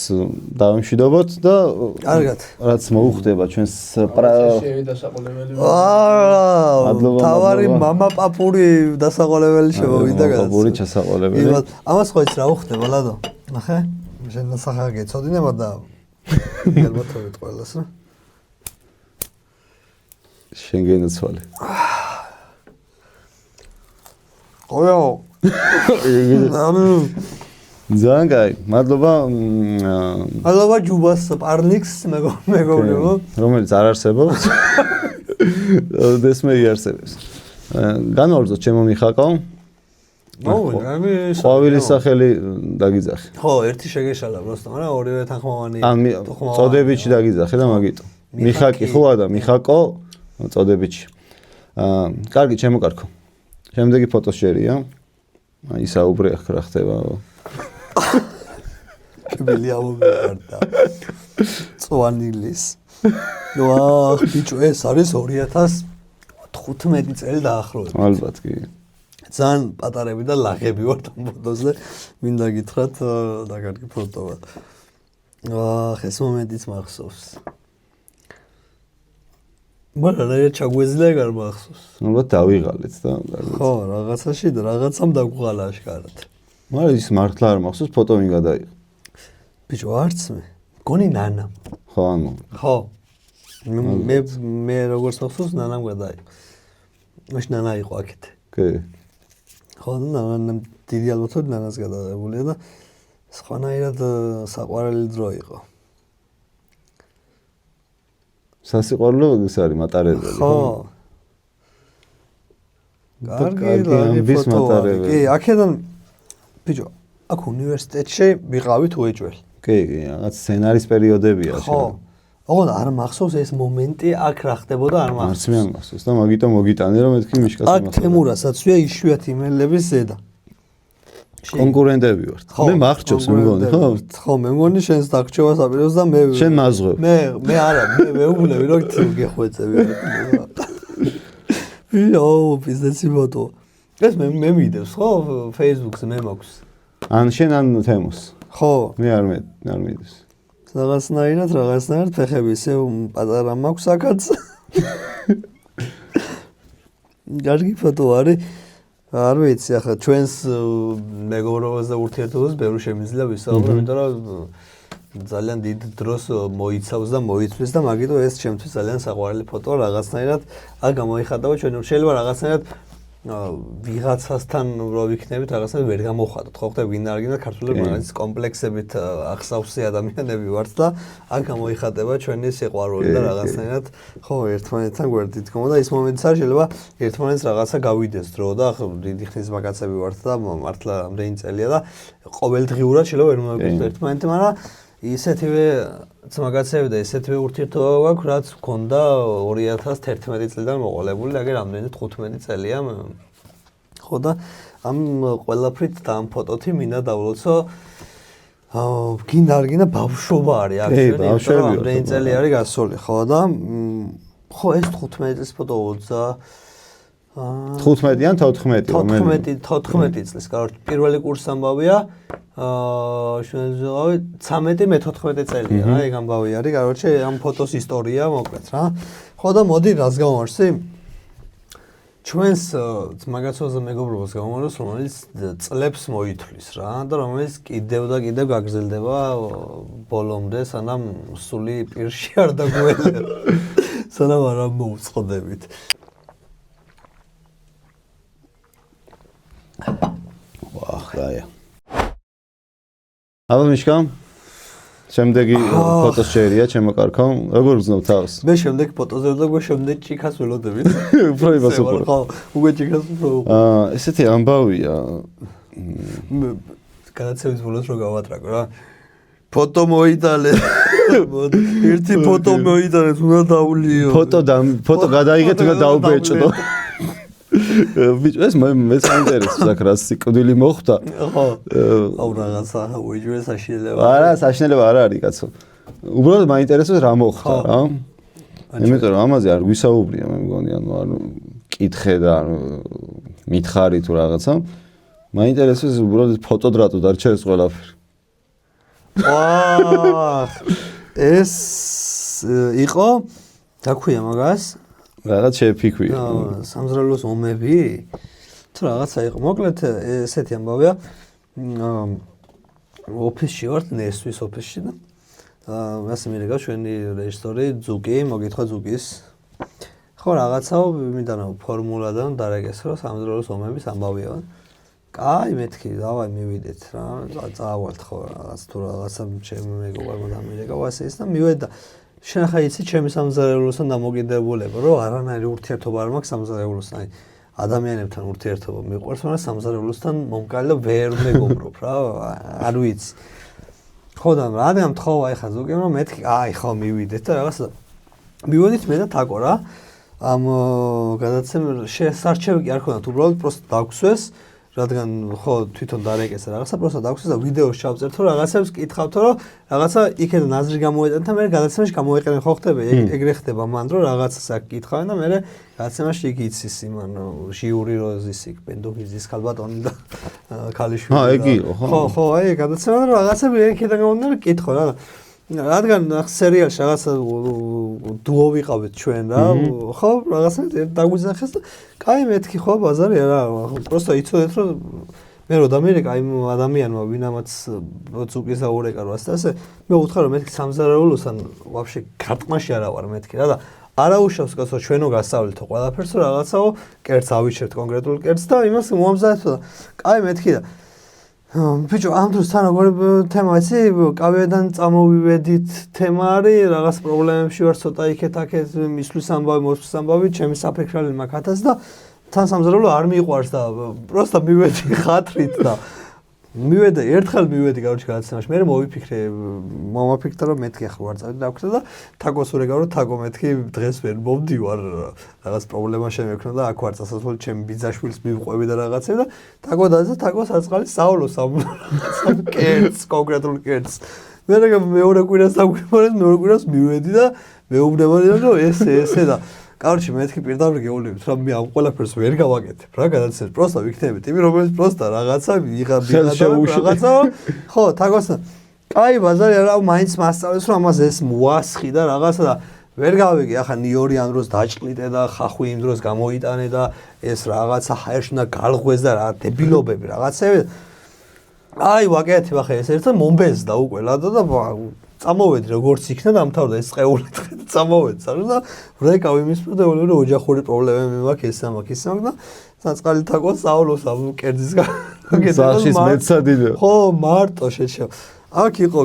დავიმშვიდობოთ და კარგად რაც მოუხდება ჩვენს შევიდა საყოლებელი თავარი мама პაპური დასაყოლებელი შემოვიდა გადაც პაპური ჩასაყოლებელი ამას ხო ის რა უხდება ლადო ნახე შენ სახა გეცოდინება და გელბათობით ყველას რა. შენ გენაცვალე. ოიო. ძალიან კაი. მადლობა. მადლობა ჯუბას პარნიქს მეგობრებო. რომელიც არ არსებობს. დესმე იარსებებს. განვარძოთ ჩემო მიხაკო. ყვავილის სახელი დაგიძახე. ხო, ერთი შეგეშალა просто, მაგრამ ორივე თანხმოვანი. წოდებიჩი დაგიძახე და მაგიტო. მიხაკი ხოა და მიხაკო წოდებიჩი. კარგი, ჩემო კარგო. შემდეგი ფოტოს შერია. აი საუბრე ახ რა ხდება. კიბილი ამომეყარდა. წვანილის. ვაჰ, ბიჭო, ეს არის 2015 წელი დაახლოებით. ალბათ კი. ძალიან პატარები და ლაღები ვართ ამ ფოტოზე. მინდა გითხრათ და კარგი ფოტოა. ვაჰ, ეს მომენტიც მახსოვს. მაგრამ რა ჩაგვეძლია გარ მახსოვს. ალბათ დავიღალეთ და ხო, რაღაცაში და რაღაცამ დაგვღალა აშკარად. მაგრამ ის მართლა არ მახსოვს ფოტო ვინ გადაიღო. ბიჭო, არც მე. გონი ნანამ. ხო, ანუ. ხო. მე როგორც მახსოვს, ნანამ გადაიღო. მაშინ ნანა იყო აქეთ. კი. ხო, ნანამ დიდი ალბათობით ნანას გადაღებულია და სხვანაირად საყვარელი დრო იყო. სასიყვარულო ის არის მატარებელი. ხო. კარგი ფოტოა. კი, აქედან ბიჭო, აქ უნივერსიტეტში ვიყავით უეჭველი. კი, რაღაც სცენარის პერიოდებია შენ. ხო. ოღონდ არ მახსოვს ეს მომენტი, აქ რა ხდებოდა არ მახსოვს. არც მე არ მახსოვს და მაგიტომ მოგიტანე რომ მეთქი მიშკას აქ თემურასაც ვია იშვიათ იმელების ზედა. კონკურენტები ვართ. მე მახრჩობს მეგონი, ხო? ხო, მე მგონი შენს დაგრჩევას აპირებს და მე შენ მაზღვევ. მე არა, მე უგულები რომ გეხვეწები. ვიო, ბიზნესი ფოტო. ეს მე მიდევს, ხო, Facebook-ზე მე მაქვს. ან შენ ან თემოს. ხო. მე არ მიდევს. რაღაცნაირად ფეხები ისე პატარა მაქვს აქაც. კარგი ფოტო არის. არ ვიცი, ახლა ჩვენს მეგობრობას და ურთიერთობას ბევრი შემიძლია ვისაუბრო, იმიტომ რომ ძალიან დიდ დროს მოიცავს და მოიცვის და მაგიტო ეს ჩემთვის ძალიან საყვარელი ფოტოა რაღაცნაირად. აქ გამოიხატება ჩვენ შეიძლება რაღაცნაირად ვიღაცასთან რო ვიქნებით რაღაცნაირად ვერ გამოხვადოთ. ხო ხდება გინდა არ გინდა ქართულები მაგალითად კომპლექსებით ახსავსი ადამიანები ვართ და აქ გამოიხატება ჩვენი სიყვარული და რაღაცნაირად ხო ერთმანეთთან გვერდით დგომა და ის მომენტიც არის შეიძლება ერთმანეთს რაღაცა გავიდეს დრო და ახლა დიდი ხნის მაგაცები ვართ და მართლა რამდენი წელია და ყოველდღიურად შეიძლება ვერ მოვიყვეთ ერთმანეთთან, მაგრამ ისეთივე მაგაცები და ისეთივე ურთიერთობა გვაქვს, რაც გქონდა 2011 წლიდან მოყოლებული, აგერ რამდენი 15 წელია. ხო და ამ ყველაფრით და ამ ფოტოთი მინდა დავლოცო გინდა არ გინდა ბავშვობა არის აქ შენი, რამდენი წელი არის გასული, ხო და ხო ეს 15 წლის ფოტო 15-იან 14 წლის, კაროჩ პირველი კურსის ამბავია. შენზეავი 13 მე 14 წელია რა, ეგ ამბავი არის, კაროჩე ამ ფოტოს ისტორია მოკლედ რა. ხო და მოდი რას გავმარსი? ჩვენს მაგაცოზე მეგობრობას გავმაროს, რომელიც წლებს მოითვლის რა და რომელიც კიდევ და კიდევ გაგრძელდება ბოლომდე, სანამ სული პირში არ დაგველება. სანამ არ მოუწყდებით. ვახ, რაია. აბა მიშკა, შემდეგი ფოტოს შერია, ჩემო კარგო. როგორ გძნობ თავს? მე შემდეგ ფოტოზე და გო შემდეგ ჭიქას ველოდებით. უფრო იმას უყურებ. ხო, უკვე ჭიქას უფრო უყურებ. ესეთი ამბავია. განაცემის ბოლოს რო გავატრაკო რა. ფოტო მოიტანე. ერთი ფოტო მოიტანე, უნდა დავლიო. ფოტო გადაიღეთ, უნდა დაუბეჭდო. ბიჭო, ეს მე საინტერესო საკრას სიკვდილი მოხდა. ხო. აუ რაღაცა უეჯვე საშინელება. არა, საშინელება არ არის, კაცო. უბრალოდ მაინტერესებს რა მოხდა, რა. იმიტომ რომ ამაზე არ გვისაუბრია, მე მგონი, ანუ არ კითხე და მითხარი თუ რაღაცა. მაინტერესებს უბრალოდ ფოტოდრატო დარჩეს ყველაფერი. ვაჰ. ეს იყო დაქვია მაგას რაღაც შეფიქვი. სამზრალოს ომები? თუ რაღაცა იყო. მოკლედ ესეთი ამბავია. ოფისში ვარ, ნესვის ოფისში და ასე მირეკა ჩვენი რეჟისორი ზუკი, მოგითხრა ზუკის. ხო, რაღაცაო მინდა ფორმულადან დარეგეს, რომ სამზარეულოს ომების ამბავია. კაი, მეთქი, დავაი მივიდეთ რა, წავალთ ხო რაღაც თუ რაღაცა ჩემი მეგობარმა დამირეკა ასე ის და მივედი და შენ ხა იცი ჩემი სამზარეულოსთან დამოკიდებულება, რომ არანაირი ურთიერთობა არ მაქვს სამზარეულოსთან. ადამიანებთან ურთიერთობა მიყვარს, მაგრამ სამზარეულოსთან მომკალი და ვერ მეგობრობ რა, არ ვიცი. ხო და რადგან მთხოვა ეხა ზოგიერთი რომ მეთქი, აი ხო მივიდეთ და რაღაცა მივედით მე და თაკო რა. ამ გადაცემ შესარჩევი კი არ ქონდათ, უბრალოდ პროსტ დაგვსვეს, რადგან ხო თვითონ დარეკეს რაღაცა, პროსტ დაგვსვეს და ვიდეოს ჩავწერთო, რაღაცებს კითხავთო, რომ რაღაცა იქიდან აზრი გამოეტანთ და მე გადაცემაში გამოეყენე ხო ხდება, ეგრე ხდება მან რომ რაღაცას აქ კითხავენ და მე გადაცემაში იქ იცის იმან ჟიური როზის იქ პენდუგიზის ქალბატონი და ქალიშვილი. იგი ხო. ხო, აი გადაცემა და რაღაცები იქიდან გამომდინარე კითხო რა. რადგან სერიალში რაღაცა დუო ვიყავით ჩვენ რა, ხო, რაღაცა დაგვიზახეს და კაი მეთქი ხო ბაზარი არა, პროსტა იცოდეთ რომ მე რო დამირეკა იმ ადამიანმა ვინამაც ზუკის აურეკა რო ასე მე ვუთხარ რომ მეთქი სამზარეულოსთან ვაფშე გარტყმაში არა ვარ მეთქი რა და არაუშავს კაცო ჩვენო გასავლეთო ყველაფერს რომ რაღაცაო კერძს ავიჩერთ კონკრეტულ კერძს და იმას მომამზადეთ და კაი მეთქი და ბიჭო ამ დროს თან როგორი თემა იცი კავედან წამოვივედით თემა არის რაღაც პრობლემებში ვარ ცოტა იქეთ-აქეთ მისვლის ამბავი მოსვლის ამბავი ჩემი საფექრალი მაგათაც და თან სამზარეულო არ მიყვარს და პროსტა მივედი ხათრით და მივედი ერთხელ მივედი გავჩი გადაცემაში მე მოვიფიქრე მომაფიქრე რომ მეთქი ახლა ვარ წავედი დაგვხდა და თაკოს ურეკა რომ თაკო მეთქი დღეს ვერ მომდივარ რაღაც პრობლემა შემექნა და აქ ვარ წასასვლელი ჩემი ბიძაშვილს მივყვევი და რაღაცები და თაკო დაძა თაკოს აწყალი საოლოს ამ კერძს კონკრეტულ კერძს მე მეორე კვირას დაგვიმარეს მეორე კვირას მივედი და მეუბნებოდი რომ ესე და კარჩი მეთქი პირდაპირ გეულებით რა მე ამ ყველაფერს ვერ გავაკეთებ რა გადაცემს პროსტა ვიქნები ტიპი რომელიც პროსტა რაღაცა ვიღაბი რაღაცა ხო თაკოსა კაი ბაზარი არა მაინც მასწავლეს რომ ამას ეს მოასხი და რაღაცა და ვერ გავიგე ახლა ნიორი ამ დროს დაჭყლიტე და ხახვი იმ დროს გამოიტანე და ეს რაღაცა ჰაერში და გალღვეს და რა დებილობები რაღაცები აი ვაკეთებ ახლა ეს ერთად მომბეზდა უკვე ლადო და წამოვედი როგორც იქნა დამთავრდა ეს წეული წამოვედი საერთოდ და ვრეკავ იმის პროდუქტები რომ ოჯახური პრობლემები მაქვს ეს ამაქვს და საწყალი თაკო საოლოს ამ კერძის გაგეთახის მეცადინე ხო მარტო შეჩო აქ იყო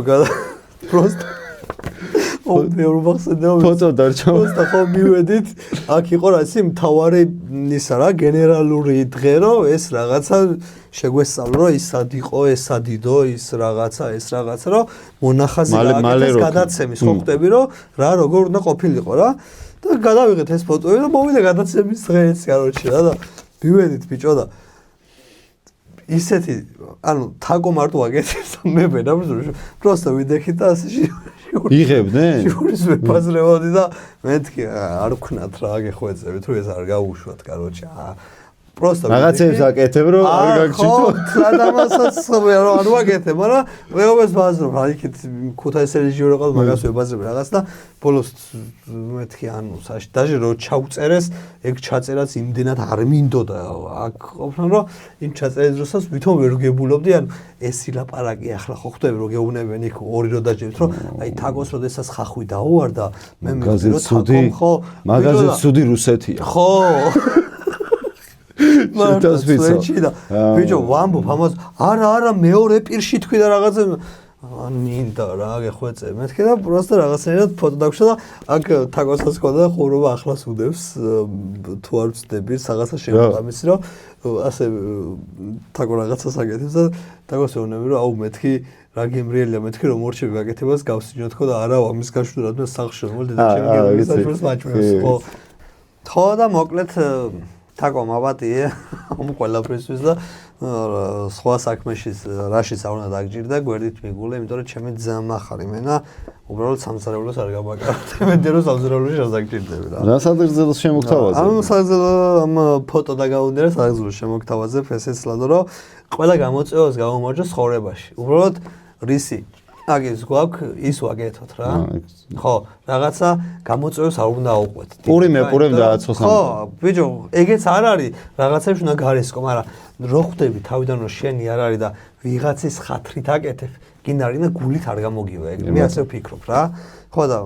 პროსტ მე რო ვახსენებ ფოტო დარჩა პროსტა ხო მივედით აქ იყო რა ისი მთავარი ისა რა გენერალური დღე რომ ეს რაღაცა შეგვესწავლო რომ ის სად იყო ეს სადიდო ის რაღაცა რომ მონახაზი გააკეთეს გადაცემის ხო ხვდები რომ რა როგორ უნდა ყოფილიყო რა და გადავიღეთ ეს ფოტოები და მოვიდა გადაცემის დღეც კაროჩი რა და მივედით ბიჭო და ისეთი ანუ თაკო მარტო აგეთებს მე ვერაფერს პროსტა ვიდექით და ასე იღებდნენ? შურის ვეფაზრებოდი და მეთქი არ ვქნათ რა გეხვეწებით რომ ეს არ გაუშვათ კაროჩი პროსტა რაღაცებს აკეთებ რომ არ გაგჩიტო ხო სადამასაც რომ არ ვაკეთებ მაგრამ ვეუბნებს ბაზრობ რა იქით ქუთაისელი ჟიური ყავს მაგას ვებაზრებ რაღაც და ბოლოს მეთქი ანუ საში დაჟე რომ ჩაუწერეს ეგ ჩაწერაც იმდენად არ მინდოდა აქ ყოფნა რომ იმ ჩაწერის დროსაც ვითომ ვერ გებულობდი ანუ ეს ილაპარაკი ახლა ხო ხვდები რომ გეუბნებენ იქ ორი რო დაჯერით რომ აი თაკოს როდესაც ხახვი დაუვარდა მე მაგაზე ცუდი რუსეთია ხო მარტოს ვეჭიდა ბიჭო ვამბობ ამას არა მეორე პირში თქვი და რაღაცა ან მინდა რა გეხვეწე მეთქი და პროსტა რაღაცნაირად ფოტო დაგვშა და აქ თაკოსაც ხოდა ხურობა ახლას უდევს თუ არ ვწდები რაღაცა შემოწამისი რომ ასე თაკო რაღაცას აკეთებს და თაკოს ეუბნები რომ აუ მეთქი რა გემრიელია მეთქი რომ მორჩები გაკეთებას გავსიჯნოთ ხო და არა ამის გაშვრად მე სახლში რომ დედა ჩემი გემრიელი საჭმელს მაჭმევს ხო და მოკლედ თაკო მაბატიე ამ ყველაფრისთვის და სხვა საქმეში რაშიც არ უნდა დაგჭირდა გვერდით მიგულე იმიტომ რომ ჩემი ძმა ხარ იმენა უბრალოდ სამზარეულოს არ გამაკაროთ იმედი რომ სამზარეულოში არ დაგჭირდები რა რა სადღეგრძელოს შემოგთავაზე ამ სადღეგრძელო ამ ფოტო დაგაუნდერე სადღეგრძელოს შემოგთავაზე ფესეც ლადო რომ ყველა გამოწვევას გამომარჯოს ცხოვრებაში უბრალოდ რისი აგეს გვაქვს ის ვაკეთოთ რა ხო რაღაცა გამოწვევს არ უნდა აუყვეთ პურიმ დააცხოს ხო ბიჭო ეგეც არ არის რაღაცებს უნდა გარესკო მაგრამ რო ხვდები თავიდან რომ შენი არ არის და ვიღაცის ხათრით აკეთებ გინდა რინა გულით არ გამოგივა ეგ მე ასე ვფიქრობ რა ხო და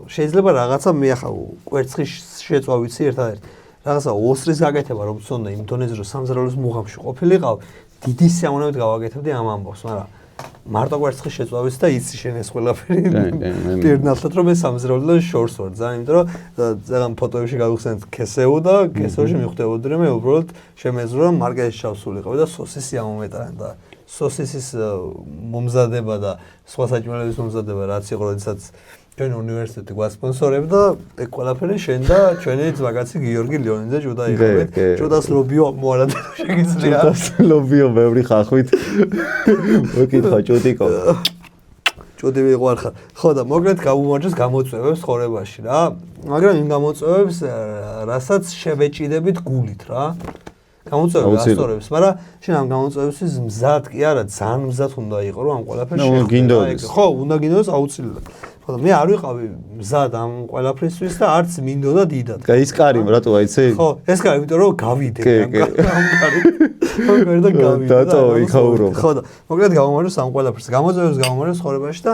შეიძლება რაღაცა მე ახლა კვერცხის შეწვა ვიცი ერთადერთი რაღაცა ოსრის გაკეთება რომ ვწონდა იმ დონეზე რომ სამზარეულოს მუღამში ყოფილიყავ დიდი სიამოვნებით გავაკეთებდი ამ ამბავს მაგრამ მარტო კვერცხის შეწვა ვიცი და იცი შენ ეს ყველაფერი პირნათლად რომ ეს სამზარეულოს შორს ვარ ძალიან იმიტომ რომ ზეგან ფოტოებში გავიხსენეთ ქესეუ და ქესეუში მიხვდებოდი რომ მე უბრალოდ შემეზრა მარკეტში ჩავსულიყავი და სოსისი ამომეტანა და სოსისის მომზადება და სხვა საჭმელების მომზადება რაც იყო როდესაც ჩვენ უნივერსიტეტი გვასპონსორებდა ეგ ყველაფერი შენ და ჩვენი ძმაკაცი გიორგი ლეონიძე ჭუდა იყავით ჭუდას ლობიო მოარადა შეგიძლია ჭუდას ლობიო ბევრი ხახვით მოკითხა ჭუდიკო ჭუდი ვიყვარხარ ხო და მოკლედ გამომარჯოს გამოწვევებს ხორებაში რა მაგრამ იმ გამოწვევებს რასაც შევეჭიდებით გულით რა გამოწვევებს ასწორებს მაგრამ შენ ამ გამოწვევებისთვის მზად კი არა ძალიან მზად უნდა იყო რომ ამ ყველაფერს შეხვდე ხო უნდა გინდოდეს აუცილებლად ხო და მე არ ვიყავი მზად ამ ყველაფრისთვის და არც მინდოდა დიდად კაი ის კარი რატო აიცი ხო ეს კარი იმიტომ რომ გავიდე ამ კარი ხო და გავიდე დატო იქაურო ხო და მოკლედ გამომარჯოს ამ ყველაფერს გამოწვევებს გამომარჯოს ხორებაში და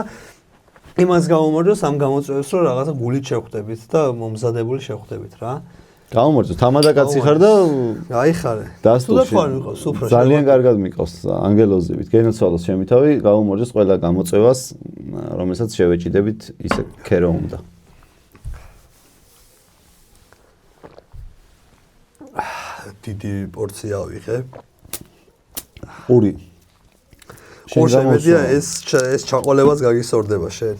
იმას გამომარჯოს ამ გამოწვევებს რომ რაღაცა გულით შეხვდებით და მომზადებული შეხვდებით რა გამომარჯოს თამადაკაცი ხარ და აიხარე დასტურში ძალიან კარგად მიყავს ანგელოზებით გენოცვალოს ჩემი თავი გამომარჯოს ყველა გამოწევას რომელსაც შევეჭიდებით ისე ქერო უნდა დიდი პორცია ავიღე ორი შემედია ეს ჩაყოლებას გაგისორდება შენ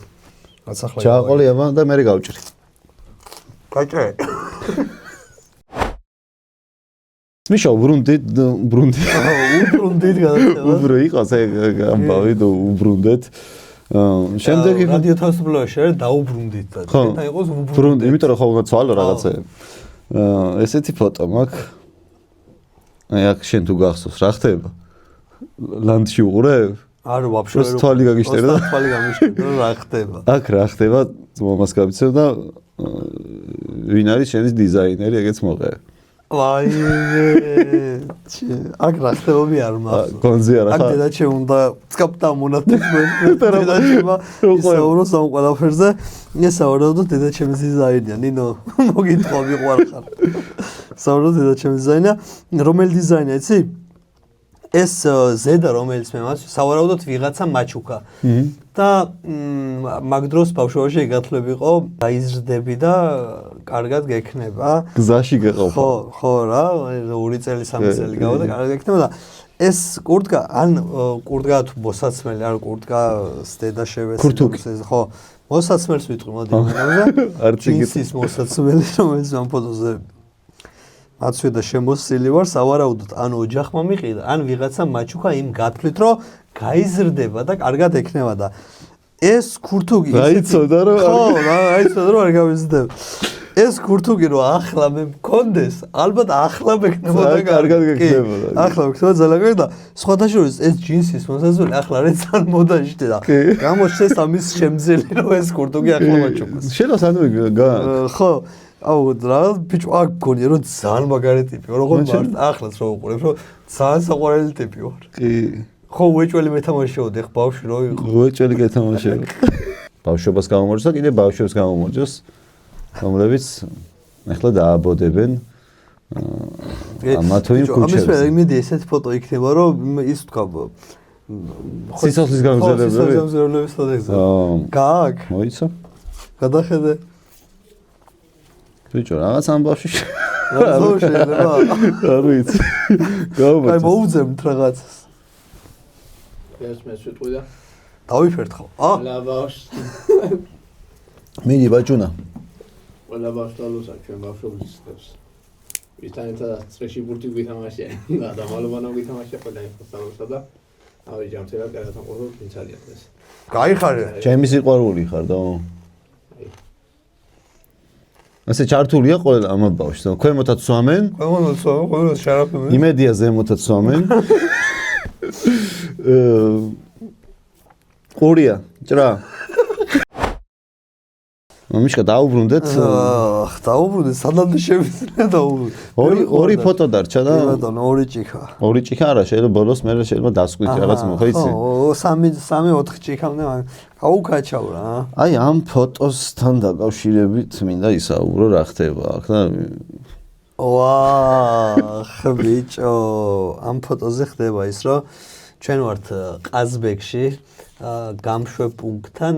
რაც ახლა ჩაყოლება და მე გავჭრი კაჭე მიშა უბრუნდით გადაცემა უბრუნდი იყავს ამბავი და უბრუნდეთ შემდეგი რადიო თავისუფლებაში არის დაუბრუნდით და და იყოს უბრუნდი იმიტომ რომ ხო ცვალო რაღაცა ესეთი ფოტო მაქვს აი აქ შენ თუ გახსოვს რა ხდება ლანდში უყურებ არა ვაფშე რო თვალი გაგიშტერა თვალი გამიშტერა რა ხდება აქ რა ხდება მომას გავიცევ და ვინ არის შენი დიზაინერი ეგეც მოყე ვაი აქ რა ხდება მე არ მახსოვს კონზე არა აქ დედაჩემ უნდა წკაპტა მონათებს დედაჩემა ისაუბროს ამ ყველაფერზე ესაუბროთ დედაჩემის დიზაინია ნინო მოგიტყვა მიყვარხარ საუბრობ დედაჩემის დიზაინია რომელი დიზაინია იცი ეს ზედა რომელიც მე მას სავარაუდოდ ვიღაცა მაჩუკა და მაგ დროს ბავშვობაში ეგათლებიყო დაიზრდები და კარგად გექნება გზაში გეყოფ ხო რა 2 წელი 3 წელი გავა და კარგად გექნება და ეს კურტკა ან კურტკა თუ მოსაცმელი არ კურტკა დედა შევეცი ხო მოსაცმელს ვიტყვი მოდი მაგრამ ჯინსის მოსაცმელი რომელიც ამ ფოტოზე აცვე და შემოსილი ვარ სავარაუდოდ ან ოჯახმა მიყიდა ან ვიღაცა მაჩუკა იმ გათვლით რომ გაიზრდება და კარგად ექნება და ეს ქურთუგი აიცოდა რომ აიცოდა რომ არ გავიზრდებ ეს ქურთუგი რომ ახლა მე მქონდეს ალბათ ახლა მექნებოდა კარგად გექნებოდა ახლა მექნებოდა ძალიან კარგი და სხვათა შორის ეს ჯინსის მოსაზრელი ახლა არის ძალიან მოდაში და გამოჩნდეს ამის შემძელი რომ ეს ქურთუგი ახლა მაჩუკას შენას ანუ ხო აუ რა ბიჭო აქ გონია რომ ძალიან მაგარი ტიპი ვარ როგორ ვარ ახლაც რო უყურებ რომ ძალიან საყვარელი ტიპი ვარ კი ხო უეჭველი მეთამაშეოდი ხ ბავშვი რო იყო უეჭველი გეთამაშეო ბავშვობას გამომარჯოს და კიდე ბავშვებს გამომარჯოს რომლებიც ახლა დააბოდებენ ამათოი კუჩებს ამის იმედი ესეთ ფოტო იქნება რომ ის თქვა სიცოცხლის გამზრდელების ფოტოზე გააკ მოიცა გადახედე ბიჭო რაღაც ამბავში რა შეიძლება არ ვიცი გავუმეც აი მოუძებთ რაღაცას ეს მე შევტყვი და დავიფერთ ხო ლაბავს მიდი ბაჭუნა ლაბავს თალოსა ჩვენ ბავშვობის წლებს ვისთან ერთად წრეში ბურთი გვითამაშია და მალობანა გვითამაშია ყველა ინფოსტალოსა და ავი ჯამთერად კარგად ამყოფობ ინცალია დღეს გაიხარე ჩემი სიყვარული ხარ და ასე ჩართულია ყველა ამ ბავშვს ქვემოთაც სვამენ ყველა შარაფები იმედია ზემოთაც სვამენ ყურია ჭრა მიშკა დაუბრუნდეთ. დაუბრუნდეთ, სადამდე შემიძლია დაუბრუნდეთ. ორი ფოტო დარჩა და ბატონო, ორი ჭიქა. ორი ჭიქა არა, შეიძლება ბოლოს მე შეიძლება დასკვით რაღაც მოხდა იცი. ხო, 3-4 ჭიქამდე გაუკაჩავ რა. აი ამ ფოტოსთან დაკავშირებით მინდა ისაუბრო რა ხდება აქ და ბიჭო, ამ ფოტოზე ხდება ის, რომ ჩვენ ვართ ყაზბეგში, გამშვე პუნქტთან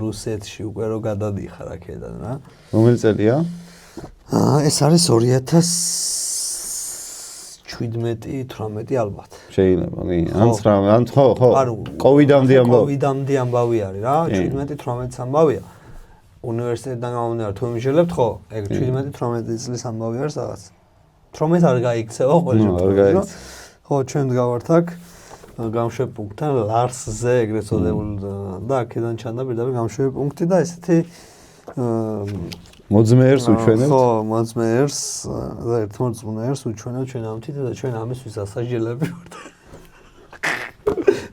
რუსეთში უკვე რო გადადიხარ აქედან რა. რომელი წელია? ეს არის 2017-18 ალბათ. შეიძლება, ან ხო, კოვიდამდე ამბავი. კოვიდამდე ამბავი არის რა, 17-18 ამბავია. უნივერსიტეტიდან გამომდინარე თუ იმჟელებთ ხო? ეგ 17-18 წლის ამბავი არის რაღაც. 18 არ გაიქცევა ყველა. ხო, ჩვენ გავართ აქ გამშვე პუნქტთან ლარსზე ეგრეთ წოდებული და აქედან ჩანდა პირდაპირ გამშვე პუნქტი და ესეთი მოძმეერს უჩვენებთ? ხო, მოძმეერს და ერთ მოძმეერს უჩვენებთ ჩვენ ამ თითო და ჩვენ ამისთვის ასაჟელები ვართ.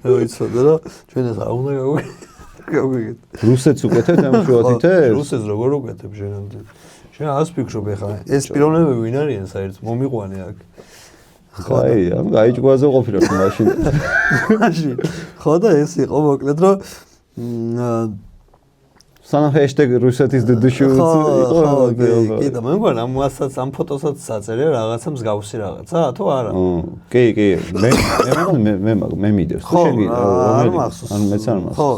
ვიცოდე რომ ჩვენ ეს არ უნდა გავიგეთ. რუსეთს უკეთებთ ამ შუათითებს? რუსეთს როგორ უკეთებ ჩვენ ამ თითებს? ჩვენ ას ფიქრობ ეხლა ეს პიროვნებები ვინ არიან საერთოდ მომიყვანე აქ. აი, ამ გაიჭგვაზე ყოფილი ხომ მაშინ. მაშინ. ხო და ეს იყო მოკლედ რომ სანამ ჰეშტეგი რუსეთის დუდუში იყო. კიდე მე მგონი ამ ფოტოსაც საწერია რაღაცა მსგავსი რაღაცა თუ არა? კი, მე მიდევს. ხო, არ მახსოვს. ან მეც არ მახსოვს. ხო,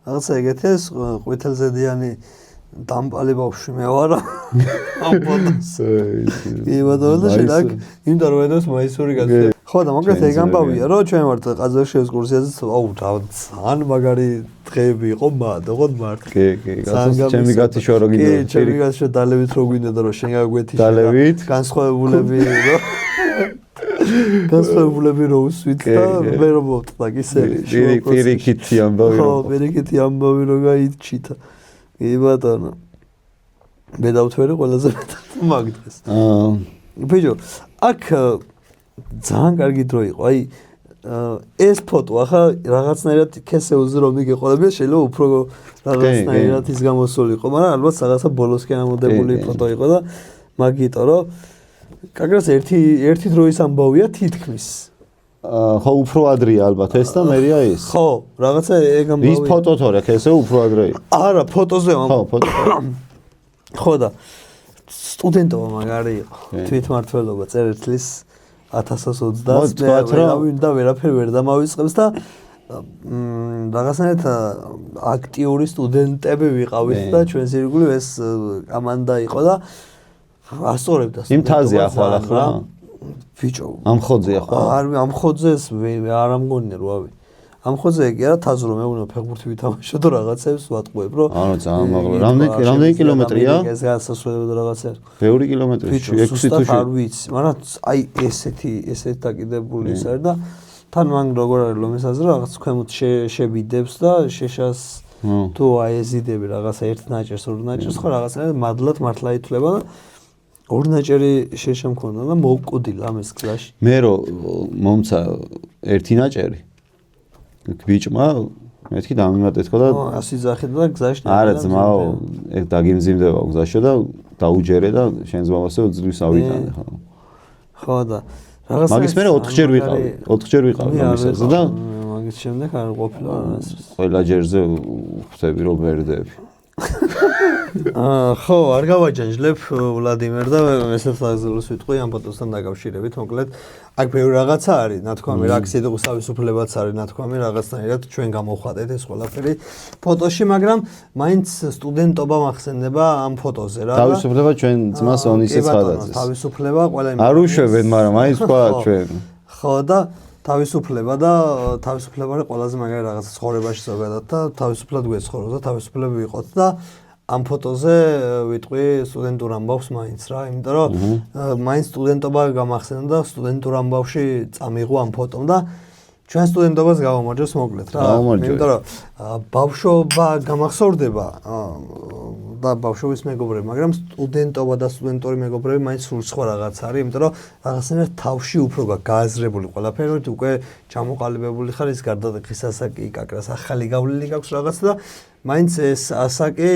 რაღაცა ეგეთეს ყვითელზედიანი დამპალი ბავშვი მე ვარ ამ ფოტოს. კი ბატონო და შენ აქ იმდარ რომ ედოს მაისური გაცდა. ხო და მოკლედ ეგ ამბავია რომ ჩვენ ვართ ყაზახში ექსკურსიაზე ძალიან მაგარი დღეები იყო მადოღოდ მარტ. კი, ჩემი გათიშვა რო გინდა. კი, ჩემი გათიშვა დალევით რო გინდა და რომ შენ გაგვეთიშა. დალევით განსხვავებულები რო განსხვავებულები რო უსვით და მე რომ მოვტყდა კი სერიაში. პირიქითი ამბავი რო. ხო, პირიქითი ამბავი რო გაიჩითა. კი ბატონო. მე დავთვერი ყველაზე მეტად მაგდრეს. ბიჭო, აქ ძალიან კარგი დრო იყო. აი ეს ფოტო ახლა რაღაცნაირად ქესეულზე რომ მიგეყოლებია, შეიძლება უფრო რაღაცნაირად ის გამოსულიყო, მაგრამ ალბათ რაღაცა ბოლოსკენ ამოდებული ფოტო იყო და მაგიტო რომ კაგრას ერთი დროის ამბავია თითქმის. ხო, უფრო ადრეა ალბათ ეს და მერია ის. ხო, რაღაცა ეგ ამბავია. ის ფოტო თორე, ესე უფრო ადრე. არა, ფოტოზე ხო, ფოტო. ხო და სტუდენტობა მაგარი იყო. თვითმართველობა წერეთლის 1020 და ვერაფერ ვერ დამავიწყებს და რაღაცნაირად აქტიური სტუდენტები ვიყავით და ჩვენს ირგვლივ ეს კამანდა იყო და ასწორებდა იმ თაზია ახლა რა. ბიჭო, ამ ხოძეა ხო? ამ ხოძეს არ ამგონია რო ავი. ამ ხოძე კი არა თაზ რომ მეუბნა ფეხბურთი ვითამაშო და რაღაცებს ვატყუებ რო. ანუ ძალიან მაგარი. რამდენი კილომეტრია? ეს გასასვლელო რაღაცა. ბევრი კილომეტრი, 6 თუ 7. არ ვიცი, მაგრამ აი ესეთი დაკიდებული ის არის და თან მან როგორ არის ლომესაზე რაღაც ქვემოთ შევიდებს და შეშას თუ აეზიდები რაღაცა ერთ ნაჭერს ორ ნაჭერს ხო რაღაცა მადლად მართლა ითვლება და ორ ნაჭერი შეშა მქონდა და მოვკვდილა ამის გზაში. მე რომ მომცა ერთი ნაჭერი ბიჭმა მეთქი დამიმატეთ ხო და ასე ძახეთ და გზაში არა ძმაო ეგ დაგიმძიმდება გზაში და დაუჯერე და შენ ძმავასე ძლივს ავიტანე ხო. ხო და რაღაცა მაგის მერე 4 ჯერ ვიყავი ამისაზე და მაგის შემდეგ არ ყოფილა არასდროს. ყველა ჯერზე ხვდები რომ ვერდები. ხო, არ გავაჯანჯლებ ვლადიმერ და მესაც აღზრდოს ვიტყვი ამ ფოტოსთან დაკავშირებით, მოკლედ აქ ბევრი რაღაცა არის, ნათქვამი აქციები და თავისუფლებაც არის, ნათქვამი რაღაცნაირად ჩვენ გამოვხატეთ ეს ყველაფერი ფოტოში, მაგრამ მაინც სტუდენტობა მახსენდება ამ ფოტოზე რა. თავისუფლება ჩვენ ძმას ონისეც ხადაძეს. თავისუფლება ყველა არ უშვებენ, მაგრამ მაინც თქვა ჩვენ. ხო და თავისუფლება და თავისუფლება არის ყველაზე მაგარი რაღაცა ცხოვრებაში ზოგადად და თავისუფლად გვეცხოვროთ და თავისუფლები ვიყოთ და ამ ფოტოზე ვიტყვი სტუდენტურ ამბავს მაინც რა, იმიტომ რომ მაინც სტუდენტობა გამახსენდა და სტუდენტურ ამბავში წამიღო ამ ფოტომ და ჩვენ სტუდენტობას გავამარჯოს მოკლედ რა. იმიტომ რომ ბავშვობა გამახსოვდება და ბავშვობის მეგობრები, მაგრამ სტუდენტობა და სტუდენტური მეგობრები მაინც სულ სხვა რაღაც არის, იმიტომ რომ რაღაცნაირად თავში უფრო გააზრებული ყველაფერი, უკვე ჩამოყალიბებული ხარ ის გარდატეხის ასაკი, კაკრას ახალი გავლილი გაქვს რაღაცა და მაინც ეს ასაკი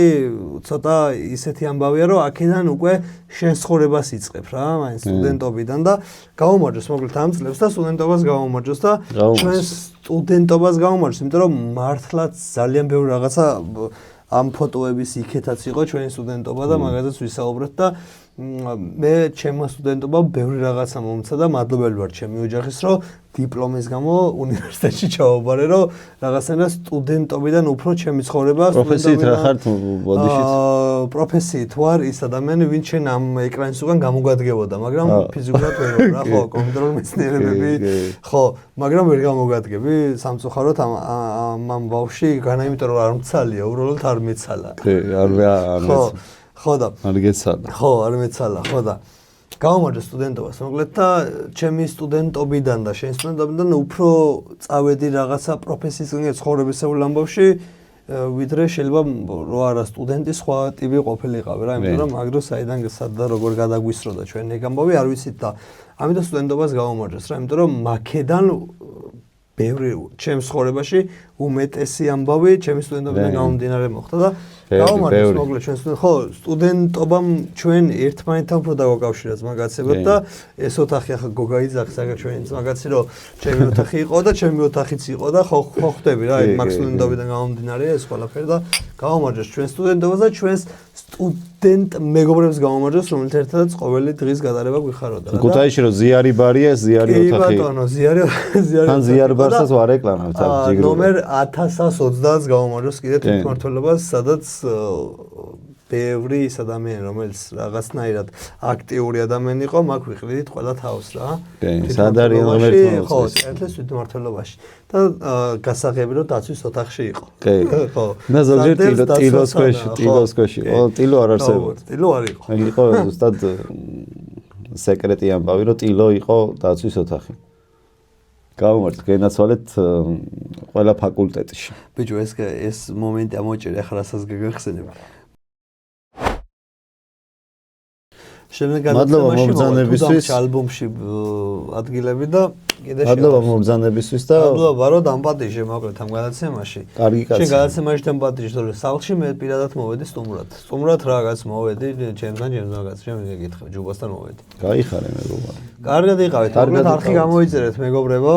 ცოტა ისეთი ამბავია, რომ აქედან უკვე შენ ცხოვრებას იწყებ რა, მაინც სტუდენტობიდან და გაუმარჯოს მოკლედ ამ წლებს და სტუდენტობას გაუმარჯოს და ჩვენ სტუდენტობას გაუმარჯოს, იმიტომ რომ მართლაც ძალიან ბევრი რაღაცა ამ ფოტოების იქეთაც იყო ჩვენი სტუდენტობა და მაგაზეც ვისაუბრეთ და მე ჩემმა სტუდენტობამ ბევრი რაღაცა მომცა და მადლობელი ვარ ჩემი ოჯახის, რომ დიპლომის გამო უნივერსიტეტში ჩავაბარე, რომ რაღაცნაირად სტუდენტობიდან უფრო ჩემი ცხოვრება პროფესიით რა ხართ ბოდიშით? პროფესიით ვარ ის ადამიანი, ვინც შენ ამ ეკრანის უკან გამოგადგებოდა, მაგრამ ფიზიკურად ვერ ვარ რა, ხო, კომპიუტერული მეცნიერებები, ხო, მაგრამ ვერ გამოგადგები სამწუხაროდ ამ ბავში, განა იმიტომ რომ არ მცალია, უბრალოდ არ მეცალა. ხო და არ გეცალა. ხო, არ მეცალა, ხო და გაუმარჯოს სტუდენტობას, მოკლედ და ჩემი სტუდენტობიდან და შენი სტუდენტობიდან უფრო წავედი რაღაცა პროფესიისგან ცხოვრებისეულ ამბავში, ვიდრე შეიძლება რო არა სტუდენტი სხვა ტიპი ყოფილიყავი რა, იმიტომ რომ აგრო საიდან და როგორ გადაგვისროდა ჩვენი ამბავი არ ვიცით და ამიტომ სტუდენტობას გაუმარჯოს რა, იმიტომ რომ მაქედან ბევრი ჩემს ცხოვრებაში უმეტესი ამბავი ჩემი სტუდენტობიდან გამომდინარე მოხდა და გაუმარჯოს მოკლედ ჩვენ ხო სტუდენტობამ ჩვენ ერთმანეთთან უფრო დაგვაკავშირებს მაგაცებად და ეს ოთახი ახლა გოგა იძახს აგერ ჩვენიც მაგაცი რომ ჩემი ოთახი იყო და ჩემი ოთახიც იყო და ხო ხვდები რა მაგ სტუდენტობიდან გამომდინარე ეს ყველაფერი და გაუმარჯოს ჩვენ სტუდენტობას და ჩვენს სტუდენტ მეგობრებს გაუმარჯოს რომელთა ერთადაც ყოველი დღის გადარება გვიხაროდა რა ქუთაისში რომ ზიარი ბარია ზიარი ოთახი კი ბატონო ზიარი თან ზიარ ბარსაც ვარ ეკლანავთ აქ ჯიგროვ ნომერ 1120 გაუმარჯოს კიდე თვითმმართველობას სადაც ბევრი ის ადამიანი რომელიც რაღაცნაირად აქტიური ადამიანი იყო მაგ ვიყრიდით ყველა თავს რა სად არის ნომერი ხო ერთეს თვითმმართველობაში და გასაღები რომ დაცვის ოთახში იყო ხო და ზოგჯერ ტილოს ქვეშ იყო ტილო არ არსებობდა ტილო არ იყო იყო ზუსტად სეკრეტი ამბავი რომ ტილო იყო დაცვის ოთახი გაუმარჯოს გენაცვალეთ ყველა ფაკულტეტში ბიჭო ეს მომენტი ამოჭერე ახლა რასაც გაგახსენებ მადლობა მობრძანებისთვის ალბომში ადგილები და კიდე მადლობა მობრძანებისთვის და მადლობა რომ დამპატიჟე მოკლედ ამ გადაცემაში კარგი კაცი შენ გადაცემაში დამპატიჟე თორე სახლში მე პირადად მოვედი სტუმრად რაღაც მოვედი ჩემთან რაღაც შენ მიგეკითხე ჯუბასთან მოვედი გაიხარე მეგობრებო კარგად იყავით მოკლედ არხი გამოიწერეთ მეგობრებო